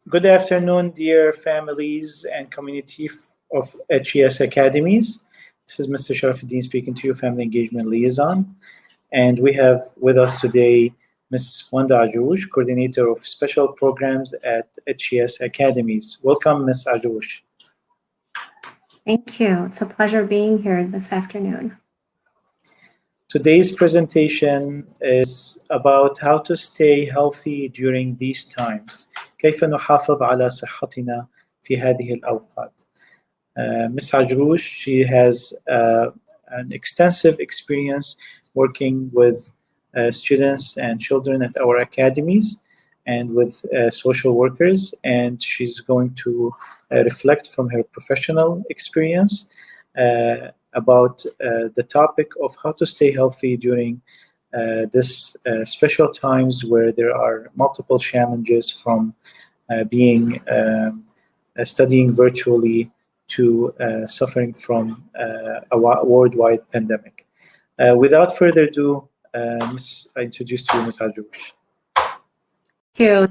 Good afternoon, dear families and community of HES Academies. This is Mr. Sharafuddin speaking to you, Family Engagement Liaison. And we have with us today Ms. Wanda Ajrouche, Coordinator of Special Programs at HES Academies. Welcome, Ms. Ajrouche. Thank you. It's a pleasure being here this afternoon. Today's presentation is about how to stay healthy during these times. كيف نحافظ على صحتنا في هذه الأوقات. Ms. Ajrouche, she has an extensive experience working with students and children at our academies and with social workers, and she's going to reflect from her professional experience about the topic of how to stay healthy during this special times where there are multiple challenges from being studying virtually to suffering from a worldwide pandemic. Without further ado, I introduce to you Ms. Ajrouche.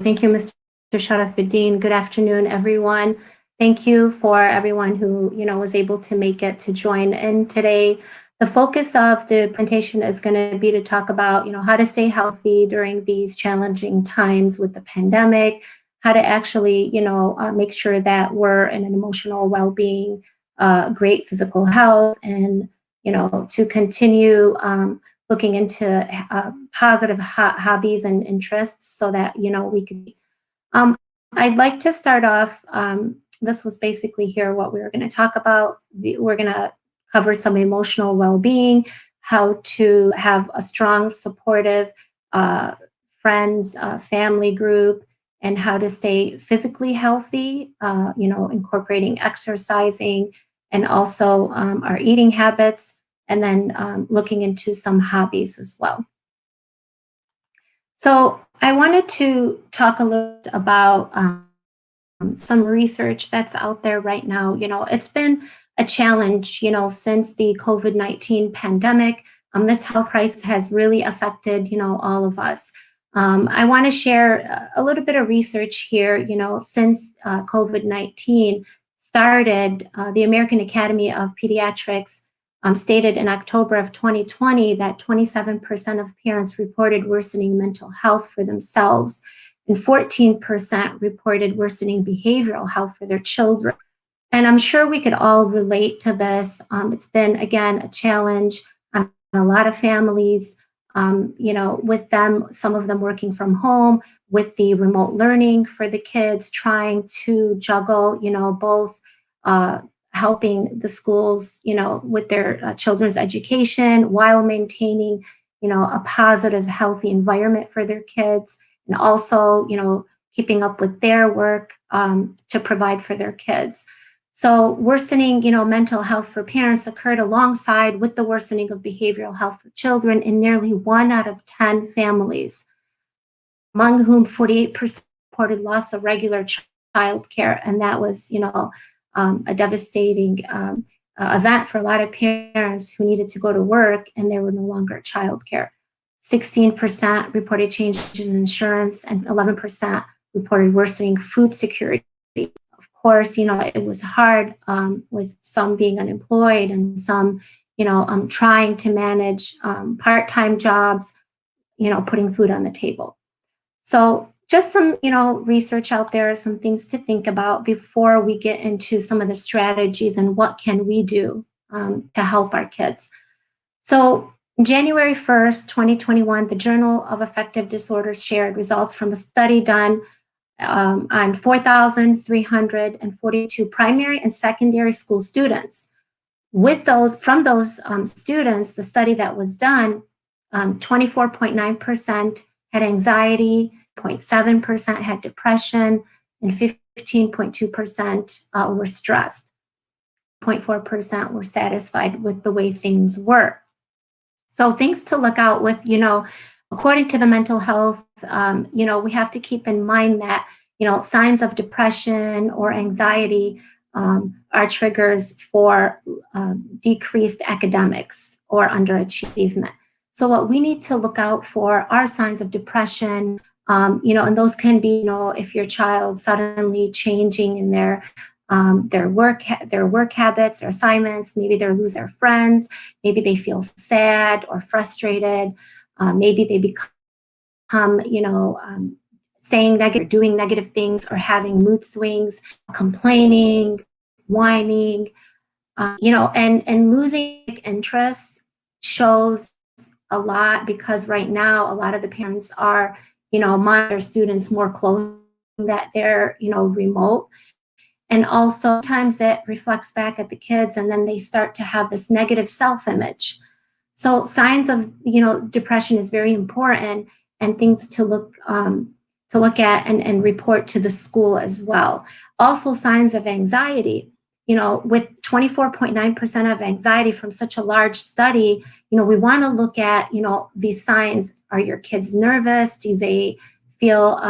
Thank you, Mr. Sharafuddin. Good afternoon, everyone. Thank you for everyone who was able to make it to join in today. The focus of the presentation is going to be to talk about how to stay healthy during these challenging times with the pandemic, how to actually make sure that we're in an emotional well-being, great physical health, and to continue looking into positive hobbies and interests so that we could. I'd like to start off. This was basically here what we were going to talk about. We're going to cover some emotional well-being, how to have a strong, supportive friends, family group, and how to stay physically healthy, incorporating exercising and also our eating habits, and then looking into some hobbies as well. So I wanted to talk a little bit about some research that's out there right now. It's been a challenge, since the COVID-19 pandemic. This health crisis has really affected, all of us. I want to share a little bit of research here. Since COVID-19 started, the American Academy of Pediatrics stated in October of 2020 that 27% of parents reported worsening mental health for themselves, and 14% reported worsening behavioral health for their children. And I'm sure we could all relate to this. It's been, again, a challenge on a lot of families, with them, some of them working from home, with the remote learning for the kids, trying to juggle, both helping the schools, with their children's education while maintaining, a positive, healthy environment for their kids, and also, keeping up with their work to provide for their kids. So worsening, mental health for parents occurred alongside with the worsening of behavioral health for children in nearly 1 out of 10 families, among whom 48% reported loss of regular child care. And that was, a devastating event for a lot of parents who needed to go to work and there were no longer child care. 16% reported change in insurance and 11% reported worsening food security. Of course, it was hard with some being unemployed and some, trying to manage part-time jobs, putting food on the table. So just some, research out there, some things to think about before we get into some of the strategies and what can we do to help our kids. So January 1st, 2021, the Journal of Affective Disorders shared results from a study done on 4,342 primary and secondary school students. From those students, the study that was done, 24.9% had anxiety, 0.7% had depression, and 15.2% were stressed. 0.4% were satisfied with the way things were. So things to look out with, according to the mental health, we have to keep in mind that, signs of depression or anxiety are triggers for decreased academics or underachievement. So what we need to look out for are signs of depression, And those can be, if your child suddenly changing in their work habits, their assignments, maybe they're losing their friends, maybe they feel sad or frustrated, maybe they become, saying negative, doing negative things, or having mood swings, complaining, whining, and losing interest shows a lot, because right now a lot of the parents are, monitor their students more closely, that they're, remote. And also sometimes it reflects back at the kids, and then they start to have this negative self-image. So signs of, depression is very important, and things to look at and report to the school as well. Also signs of anxiety. With 24.9% of anxiety from such a large study, we want to look at, these signs. Are your kids nervous? Do they feel,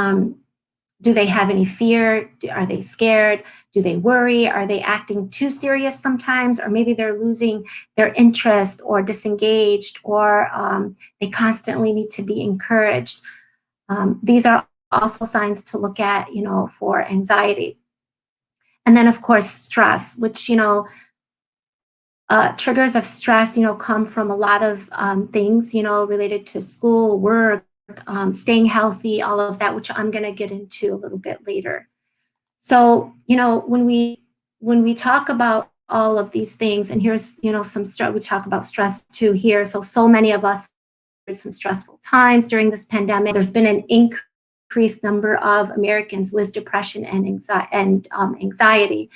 do they have any fear? Are they scared? Do they worry? Are they acting too serious sometimes? Or maybe they're losing their interest or disengaged, or they constantly need to be encouraged. These are also signs to look at, for anxiety. And then, of course, stress, which, triggers of stress, come from a lot of things, related to school, work, staying healthy, all of that, which I'm going to get into a little bit later. So, when we talk about all of these things, and here's, some stress, we talk about stress too here. So many of us had some stressful times during this pandemic. There's been an increased number of Americans with depression and anxiety.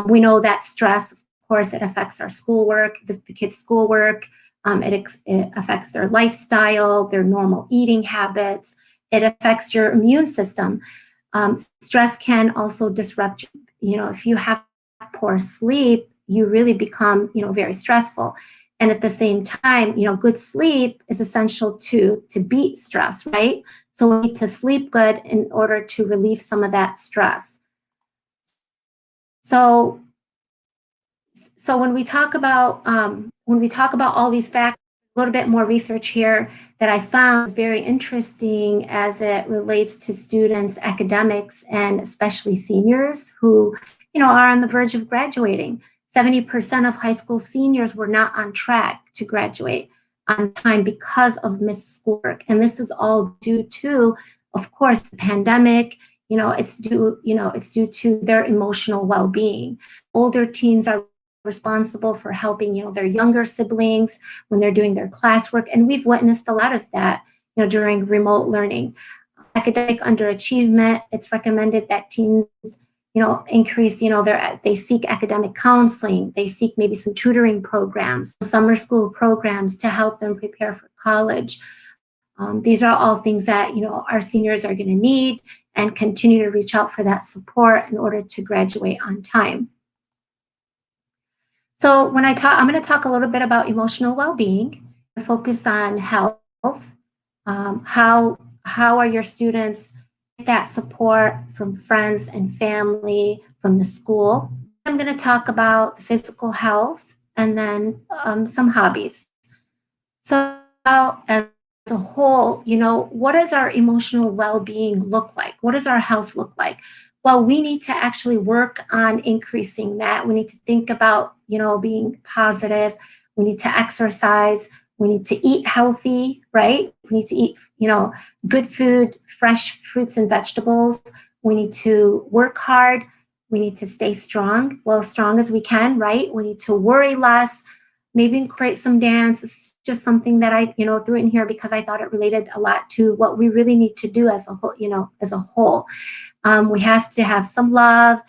We know that stress, of course, it affects our schoolwork, the kids' schoolwork. It affects their lifestyle, their normal eating habits. It affects your immune system. Stress can also disrupt, if you have poor sleep, you really become, very stressful. And at the same time, good sleep is essential to beat stress, right? So we need to sleep good in order to relieve some of that stress. So when we talk about all these factors, a little bit more research here that I found is very interesting as it relates to students' academics, and especially seniors who, are on the verge of graduating. 70% of high school seniors were not on track to graduate on time because of missed schoolwork. And this is all due to, of course, the pandemic. It's due to their emotional well-being. Older teens are responsible for helping, their younger siblings when they're doing their classwork. And we've witnessed a lot of that, during remote learning. Academic underachievement, it's recommended that teens, increase, they seek academic counseling, they seek maybe some tutoring programs, summer school programs to help them prepare for college. These are all things that, our seniors are going to need, and continue to reach out for that support in order to graduate on time. So when I'm going to talk a little bit about emotional well-being, focus on health. How are your students get that support from friends and family, from the school? I'm going to talk about physical health, and then some hobbies. So as a whole, what does our emotional well-being look like? What does our health look like? Well, we need to actually work on increasing that. We need to think about, being positive. We need to exercise. We need to eat healthy, right? We need to eat, good food, fresh fruits and vegetables. We need to work hard. We need to stay strong, well, as strong as we can, right? We need to worry less, maybe create some dance. It's just something that I, threw in here because I thought it related a lot to what we really need to do as a whole, we have to have some love,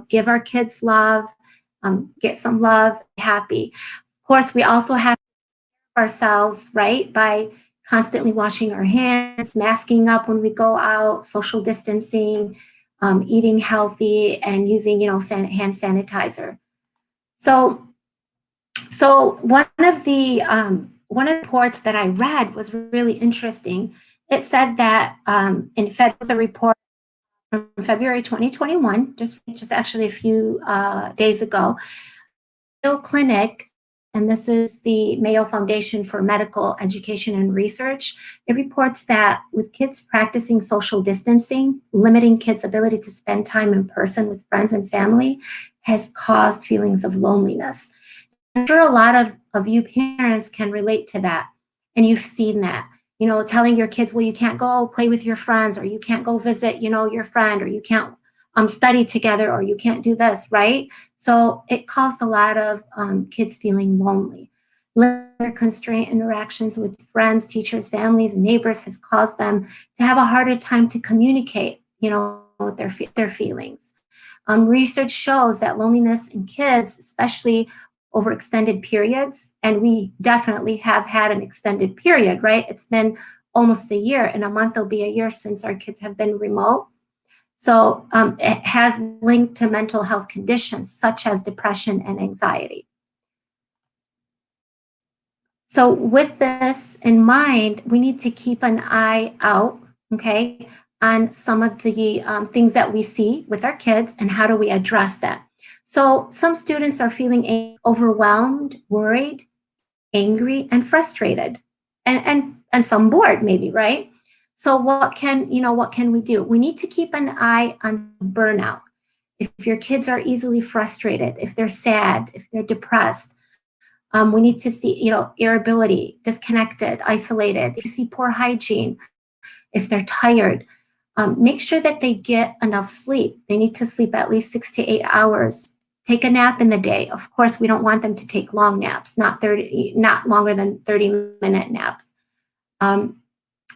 give our kids love, get some love, happy. Of course, we also have ourselves, right, by constantly washing our hands, masking up when we go out, social distancing, eating healthy, and using, hand sanitizer. So one of the reports that I read was really interesting. It said that in Fed's report from February 2021, just actually a few days ago, Mayo Clinic and this is the Mayo Foundation for Medical Education and Research. It reports that with kids practicing social distancing, limiting kids' ability to spend time in person with friends and family has caused feelings of loneliness. I'm sure a lot of you parents can relate to that, and you've seen that. You know, telling your kids, well, you can't go play with your friends, or you can't go visit, you know, your friend, or you can't study together, or you can't do this, right? So it caused a lot of kids feeling lonely. Their constrained interactions with friends, teachers, families, and neighbors has caused them to have a harder time to communicate, you know, with their feelings. Research shows that loneliness in kids, especially over extended periods, and we definitely have had an extended period, right? It's been almost a year. In a month, it'll be a year since our kids have been remote. So it has linked to mental health conditions such as depression and anxiety. So with this in mind, we need to keep an eye out, okay, on some of the things that we see with our kids and how do we address that. So some students are feeling overwhelmed, worried, angry, and frustrated, and some bored maybe, right? So what can we do? We need to keep an eye on burnout. If your kids are easily frustrated, if they're sad, if they're depressed, we need to see, you know, irritability, disconnected, isolated. If you see poor hygiene, if they're tired, make sure that they get enough sleep. They need to sleep at least 6 to 8 hours. Take a nap in the day. Of course, we don't want them to take long naps, not longer than 30-minute naps.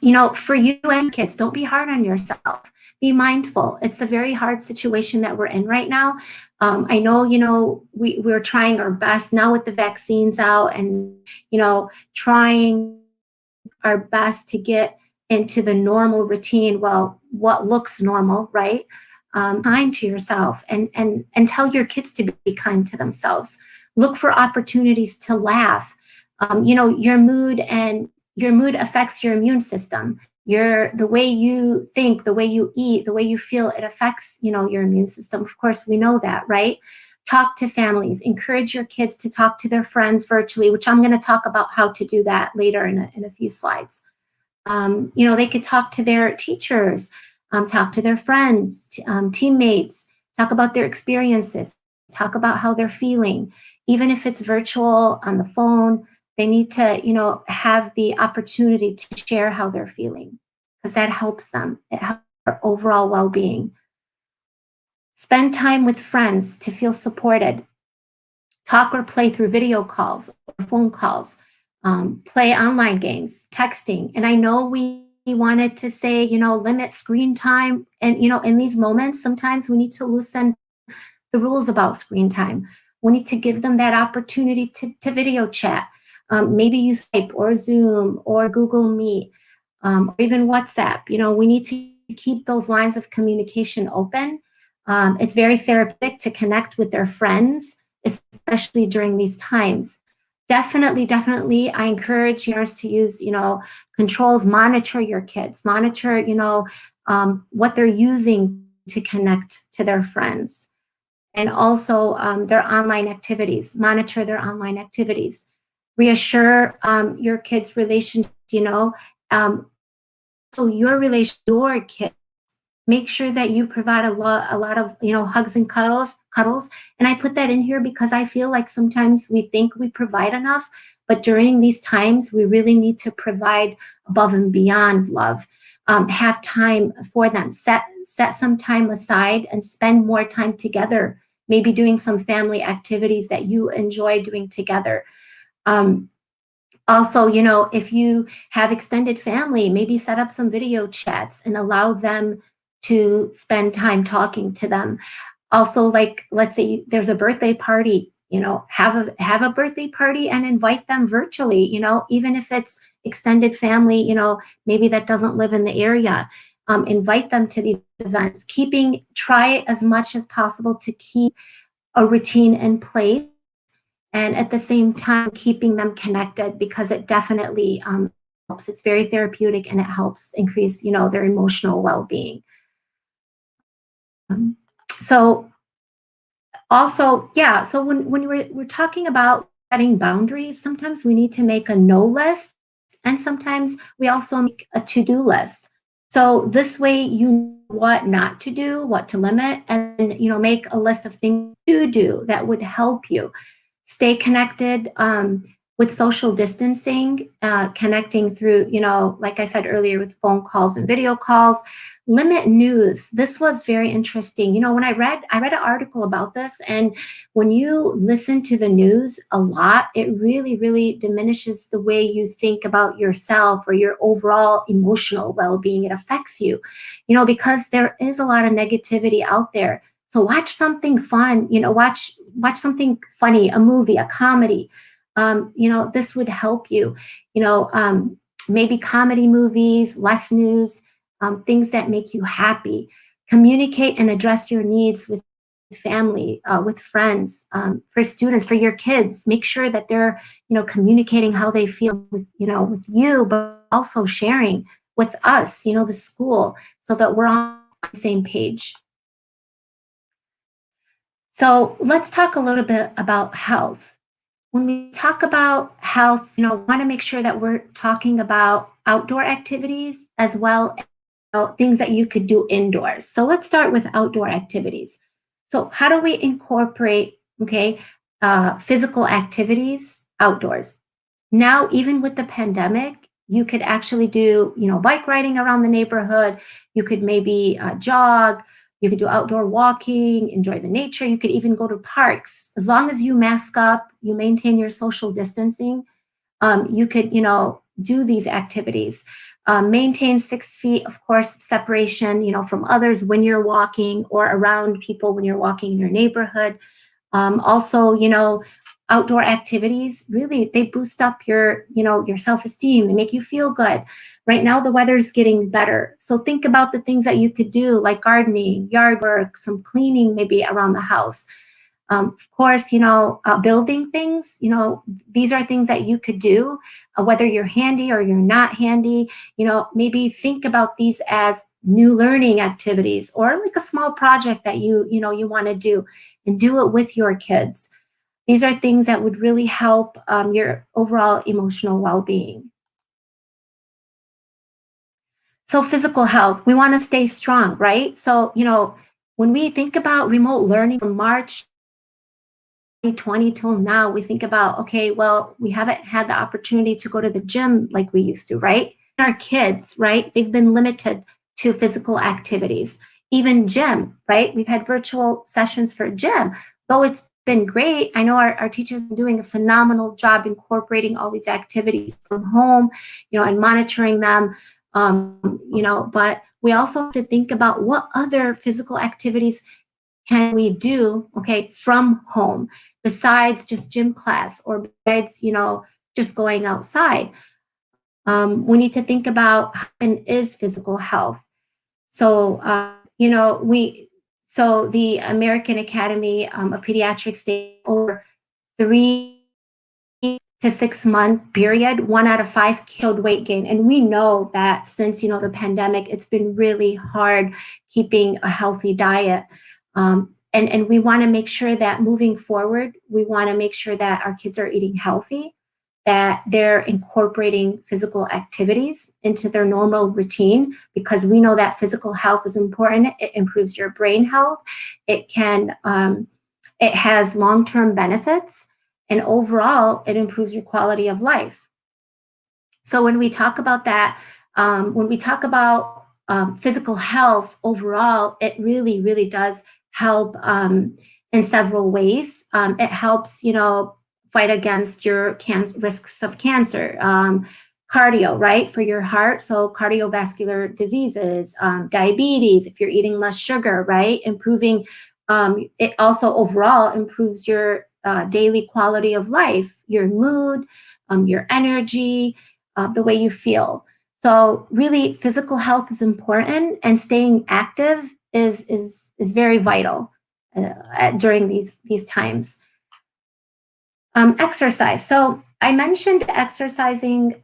You know, for you and kids, don't be hard on yourself. Be mindful. It's a very hard situation that we're in right now. I know, you know, we're trying our best now with the vaccines out and, you know, trying our best to get into the normal routine. Well, what looks normal, right? Kind to yourself and tell your kids to be kind to themselves. Look for opportunities to laugh. You know, your mood affects your immune system. The way you think, the way you eat, the way you feel, it affects, you know, your immune system. Of course, we know that, right? Talk to families. Encourage your kids to talk to their friends virtually, which I'm going to talk about how to do that later in a few slides. You know, they could talk to their teachers, talk to their friends, teammates, talk about their experiences, talk about how they're feeling. Even if it's virtual on the phone, they need to, you know, have the opportunity to share how they're feeling because that helps them. It helps their overall well-being. Spend time with friends to feel supported. Talk or play through video calls or phone calls. Play online games, texting. And I know we wanted to say, you know, limit screen time. And, you know, in these moments, sometimes we need to loosen the rules about screen time. We need to give them that opportunity to video chat. Maybe use Skype or Zoom or Google Meet or even WhatsApp. You know, we need to keep those lines of communication open. It's very therapeutic to connect with their friends, especially during these times. Definitely, I encourage yours to use, you know, controls, monitor your kids, monitor, you know, what they're using to connect to their friends. And also their online activities, monitor their online activities. Reassure your kids' relation, you know, so your relation, your kids, make sure that you provide a lot of, you know, hugs and cuddles. And I put that in here because I feel like sometimes we think we provide enough, but during these times, we really need to provide above and beyond love. Have time for them, set some time aside and spend more time together, maybe doing some family activities that you enjoy doing together. Also, you know, if you have extended family, maybe set up some video chats and allow them to spend time talking to them. Also, like, let's say there's a birthday party, you know, have a birthday party and invite them virtually, you know, even if it's extended family, you know, maybe that doesn't live in the area. Invite them to these events. Try as much as possible to keep a routine in place. And at the same time, keeping them connected because it definitely helps. It's very therapeutic and it helps increase, you know, their emotional well-being. So also, yeah, so when we're talking about setting boundaries, sometimes we need to make a no list, and sometimes we also make a to-do list. So this way you know what not to do, what to limit, and make a list of things to do that would help you stay connected with social distancing, connecting through, like I said earlier, with phone calls and video calls. Limit news. This was very interesting. When I read an article about this, and when you listen to the news a lot, it really, really diminishes the way you think about yourself or your overall emotional well-being. It affects you, because there is a lot of negativity out there. So watch something fun, watch something funny, a movie, a comedy. This would help you, maybe comedy movies, less news, things that make you happy. Communicate and address your needs with family, with friends, for students, for your kids. Make sure that they're, communicating how they feel with you, but also sharing with us, the school, so that we're on the same page. So let's talk a little bit about health. When we talk about health, want to make sure that we're talking about outdoor activities as well as things that you could do indoors. So let's start with outdoor activities. So how do we incorporate, physical activities outdoors? Now, even with the pandemic, you could actually do, bike riding around the neighborhood. You could maybe jog. You could do outdoor walking, enjoy the nature. You could even go to parks. As long as you mask up, you maintain your social distancing, you could, do these activities. Maintain 6 feet, of course, separation, from others when you're walking, or around people when you're walking in your neighborhood. Also, outdoor activities, really, they boost up your, your self-esteem. They make you feel good. Right now, the weather's getting better. So think about the things that you could do, like gardening, yard work, some cleaning maybe around the house. Of course, building things, these are things that you could do, whether you're handy or you're not handy. Maybe think about these as new learning activities, or like a small project that you want to do, and do it with your kids. These are things that would really help your overall emotional well-being. So physical health, we want to stay strong, right? So, when we think about remote learning from March 2020 till now, we think about, okay, well, we haven't had the opportunity to go to the gym like we used to, right? Our kids, right? They've been limited to physical activities. Even gym, right? We've had virtual sessions for gym. Though it's been great, I know our teachers are doing a phenomenal job incorporating all these activities from home, and monitoring them. But we also have to think about what other physical activities can we do, from home, besides just gym class, or besides, just going outside. We need to think about how is physical health. So, so the American Academy of Pediatrics states over 3 to 6 month period, 1 out of 5 showed weight gain. And we know that since, the pandemic, it's been really hard keeping a healthy diet. And we want to make sure that moving forward, we want to make sure that our kids are eating healthy, that they're incorporating physical activities into their normal routine, because we know that physical health is important. It improves your brain health. It has long-term benefits, and overall, it improves your quality of life. So when we talk about that, when we talk about physical health overall, it really, really does help in several ways. It helps, fight against your risks of cancer. Cardio, right, for your heart, so cardiovascular diseases, diabetes, if you're eating less sugar, right, improving, it also overall improves your daily quality of life, your mood, your energy, the way you feel. So really, physical health is important, and staying active is very vital during these times. Exercise. So I mentioned exercising,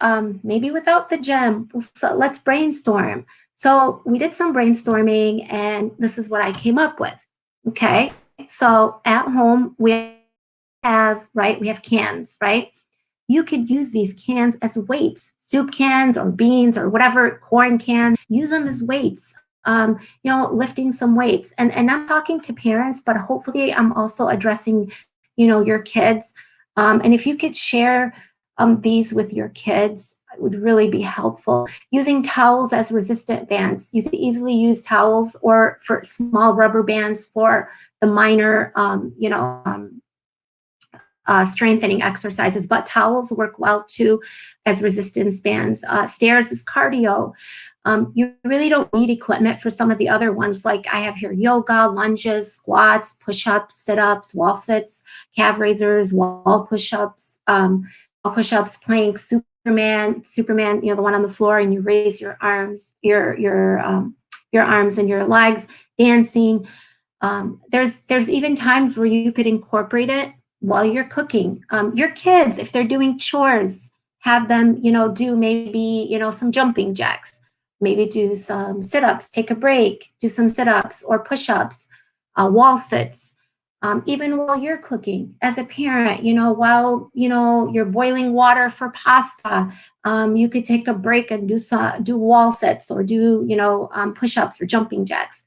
maybe without the gym. So let's brainstorm. So we did some brainstorming, and this is what I came up with. Okay. So at home, we have, right, we have cans, right? You could use these cans as weights, soup cans or beans or whatever, corn cans, use them as weights. Lifting some weights. And I'm talking to parents, but hopefully I'm also addressing, your kids. And if you could share these with your kids, it would really be helpful. Using towels as resistant bands. You could easily use towels or for small rubber bands for the minor, strengthening exercises, but towels work well too as resistance bands. Stairs is cardio. You really don't need equipment for some of the other ones, like I have here: yoga, lunges, squats, push-ups, sit-ups, wall sits, calf raisers, wall push-ups, plank, Superman, the one on the floor, and you raise your arms, your arms and your legs, dancing. There's even times where you could incorporate it while you're cooking. Your kids, if they're doing chores, have them, do maybe, some jumping jacks, maybe do some sit-ups, take a break, do some sit-ups or push-ups, wall sits. Even while you're cooking as a parent, while, you're boiling water for pasta, you could take a break and do wall sits or do, push-ups or jumping jacks.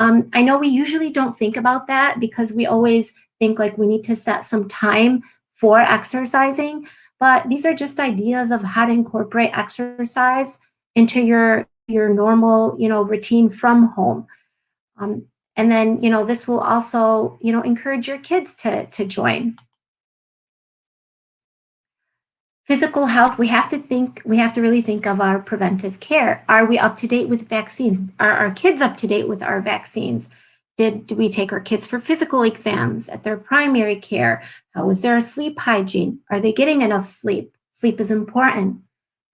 I know we usually don't think about that because we always think like we need to set some time for exercising, but these are just ideas of how to incorporate exercise into your normal, routine from home. And then, this will also, encourage your kids to join. Physical health, we have to really think of our preventive care. Are we up to date with vaccines? Are our kids up to date with our vaccines? Did we take our kids for physical exams at their primary care? How is their sleep hygiene? Are they getting enough sleep? Sleep is important.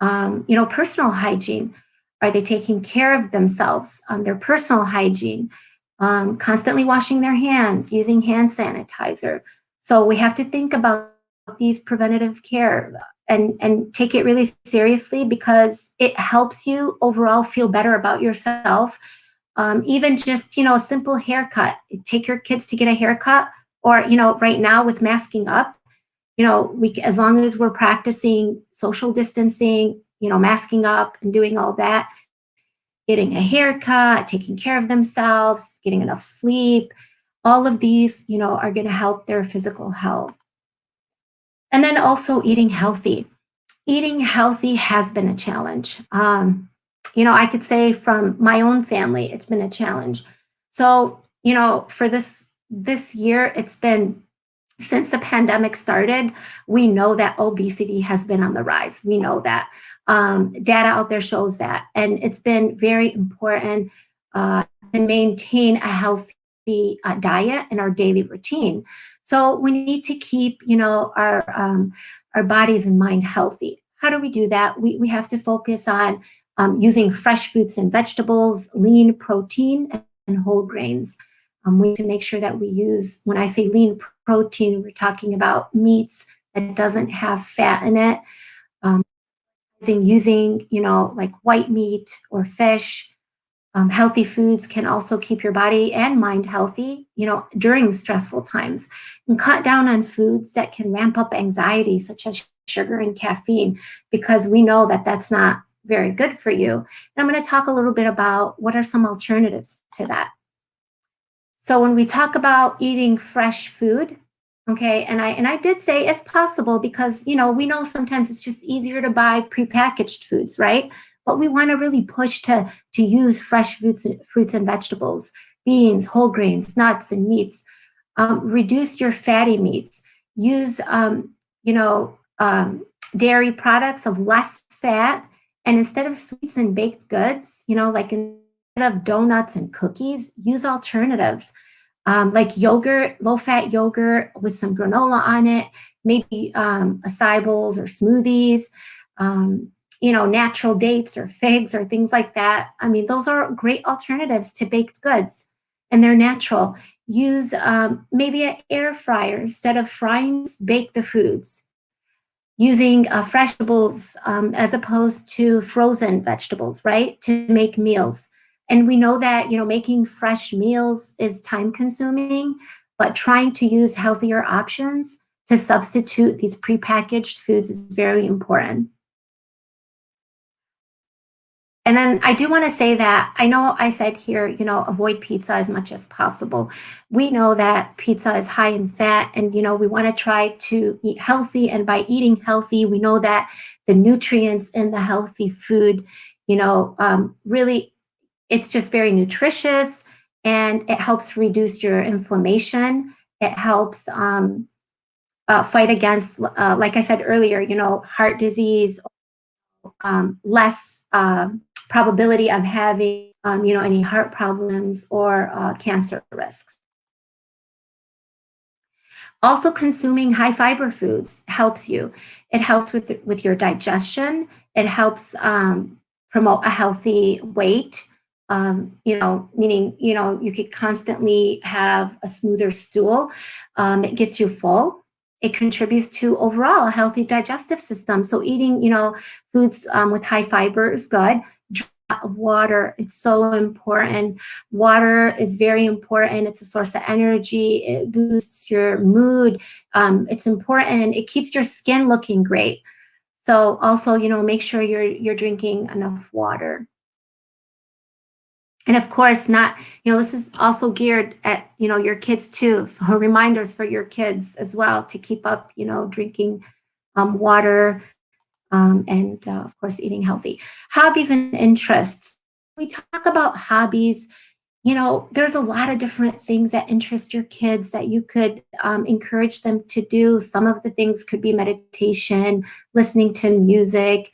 Personal hygiene. Are they taking care of themselves? Their personal hygiene. Constantly washing their hands, using hand sanitizer. So we have to think about these preventative care and take it really seriously because it helps you overall feel better about yourself. Even just, a simple haircut. Take your kids to get a haircut, or, right now with masking up, as long as we're practicing social distancing, masking up and doing all that, getting a haircut, taking care of themselves, getting enough sleep, all of these, are going to help their physical health. And then also eating healthy. Eating healthy has been a challenge. I could say from my own family, it's been a challenge. So, for this year, it's been, since the pandemic started, we know that obesity has been on the rise. We know that. Data out there shows that. And it's been very important to maintain a healthy diet in our daily routine. So we need to keep, our bodies and mind healthy. How do we do that? We have to focus on using fresh fruits and vegetables, lean protein, and whole grains. We need to make sure that we use, when I say lean protein, we're talking about meats that doesn't have fat in it. Using, like white meat or fish. Healthy foods can also keep your body and mind healthy, during stressful times. And cut down on foods that can ramp up anxiety, such as sugar and caffeine, because we know that that's not very good for you. And I'm going to talk a little bit about what are some alternatives to that. So when we talk about eating fresh food, okay, and I did say if possible, because, we know sometimes it's just easier to buy prepackaged foods, right? But we want to really push to use fresh fruits and vegetables, beans, whole grains, nuts, and meats. Reduce your fatty meats. Use, dairy products of less fat. And instead of sweets and baked goods, like instead of donuts and cookies, use alternatives. Like yogurt, low-fat yogurt with some granola on it, maybe acai bowls or smoothies, natural dates or figs or things like that. I mean, those are great alternatives to baked goods, and they're natural. Use maybe an air fryer instead of frying. Bake the foods. Using fresh vegetables as opposed to frozen vegetables, right, to make meals. And we know that, making fresh meals is time consuming, but trying to use healthier options to substitute these prepackaged foods is very important. And then I do want to say that I know I said here, you know, avoid pizza as much as possible. We know that pizza is high in fat, and, you know, we want to try to eat healthy. And by eating healthy, we know that the nutrients in the healthy food, you know, really, it's just very nutritious, and it helps reduce your inflammation. It helps fight against, like I said earlier, you know, heart disease, less probability of having, you know, any heart problems or cancer risks. Also, consuming high fiber foods helps you. It helps with your digestion. It helps promote a healthy weight. You know, meaning, you know, you could constantly have a smoother stool. It gets you full. It contributes to overall a healthy digestive system. So eating, you know, foods with high fiber is good. Of water, it's so important. Water is very important. It's a source of energy. It boosts your mood. It's important. It keeps your skin looking great. So also, you know, make sure you're drinking enough water. And of course, not, you know, this is also geared at, you know, your kids too. So reminders for your kids as well to keep up, you know, drinking water, and of course, eating healthy. Hobbies and interests. We talk about hobbies, you know, there's a lot of different things that interest your kids that you could encourage them to do. Some of the things could be meditation, listening to music,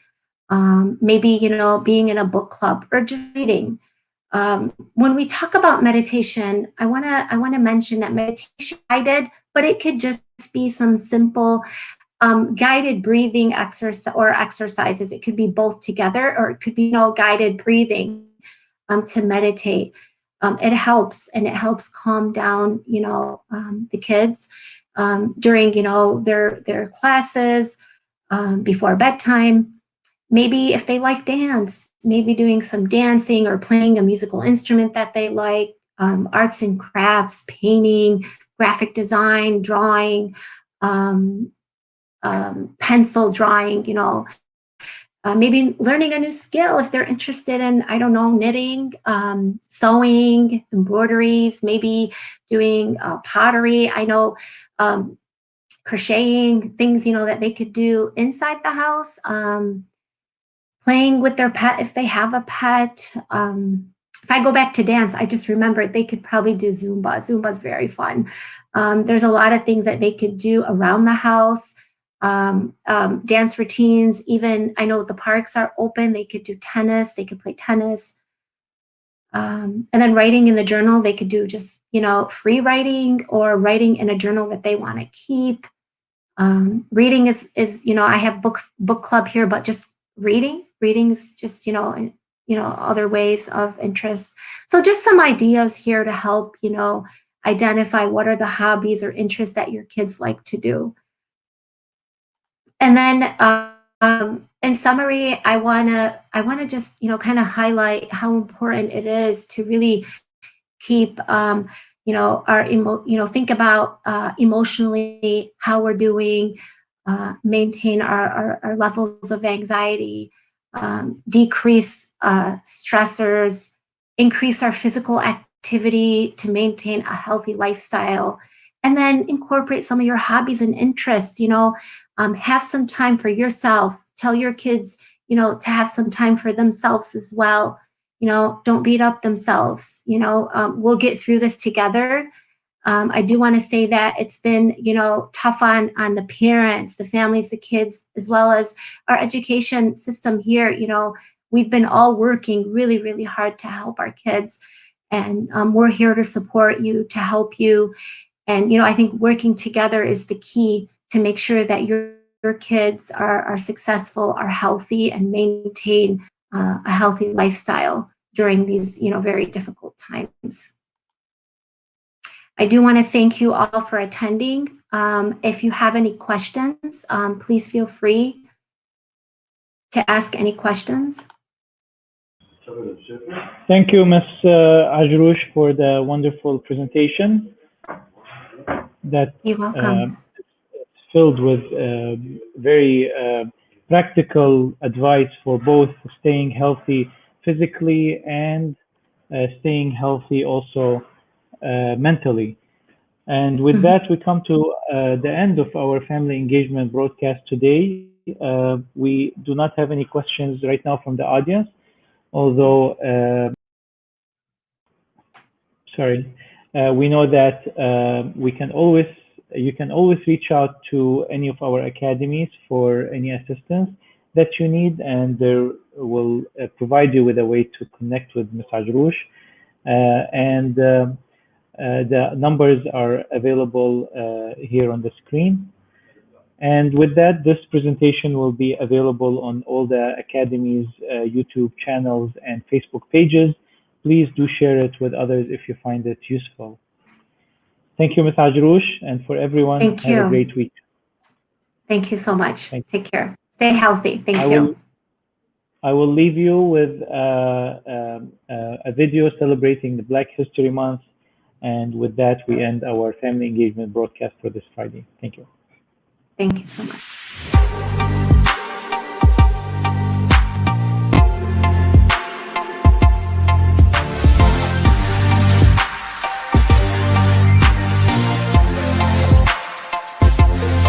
maybe, you know, being in a book club or just reading. When we talk about meditation, I wanna mention that meditation guided, but it could just be some simple guided breathing exercises. It could be both together, or it could be, you know, guided breathing to meditate. It helps, and it helps calm down, you know, the kids during, you know, their classes, before bedtime. Maybe if they like dance, maybe doing some dancing or playing a musical instrument that they like, arts and crafts, painting, graphic design, drawing, pencil drawing, you know, maybe learning a new skill if they're interested in, I don't know, knitting, sewing, embroideries, maybe doing pottery. I know crocheting, things, you know, that they could do inside the house. Playing with their pet if they have a pet. If I go back to dance, I just remembered they could probably do Zumba. Zumba's very fun. There's a lot of things that they could do around the house. Dance routines, even I know the parks are open. They could do tennis, they could play tennis. And then writing in the journal, they could do just, you know, free writing or writing in a journal that they want to keep. Reading is, you know, I have book club here, but just reading is just, you know, other ways of interest. So just some ideas here to help, you know, identify what are the hobbies or interests that your kids like to do. And then in summary, I wanna just, you know, kind of highlight how important it is to really keep, you know, think about emotionally how we're doing, maintain our levels of anxiety, decrease stressors, increase our physical activity to maintain a healthy lifestyle, and then incorporate some of your hobbies and interests. You know, have some time for yourself. Tell your kids, you know, to have some time for themselves as well. You know, don't beat up themselves. You know, we'll get through this together. I do want to say that it's been, you know, tough on the parents, the families, the kids, as well as our education system here. You know, we've been all working really, really hard to help our kids, and we're here to support you, to help you. And, you know, I think working together is the key to make sure that your kids are successful, are healthy, and maintain a healthy lifestyle during these, you know, very difficult times. I do want to thank you all for attending. If you have any questions, please feel free to ask any questions. Thank you, Ms. Ajrouche, for the wonderful presentation. You're welcome. It's filled with very practical advice for both staying healthy physically and staying healthy also mentally. And with that, we come to the end of our family engagement broadcast today. We do not have any questions right now from the audience, although, sorry, we know that you can always reach out to any of our academies for any assistance that you need, and they will provide you with a way to connect with Ms. Ajrouche. And the numbers are available here on the screen. And with that, this presentation will be available on all the Academy's YouTube channels and Facebook pages. Please do share it with others if you find it useful. Thank you, Ms. Ajrouche, and for everyone, Thank have a you. great week. Thank you so much. Take care. Stay healthy. Thank you. I will leave you with a video celebrating the Black History Month. And with that, we end our family engagement broadcast for this Friday. Thank you. Thank you so much.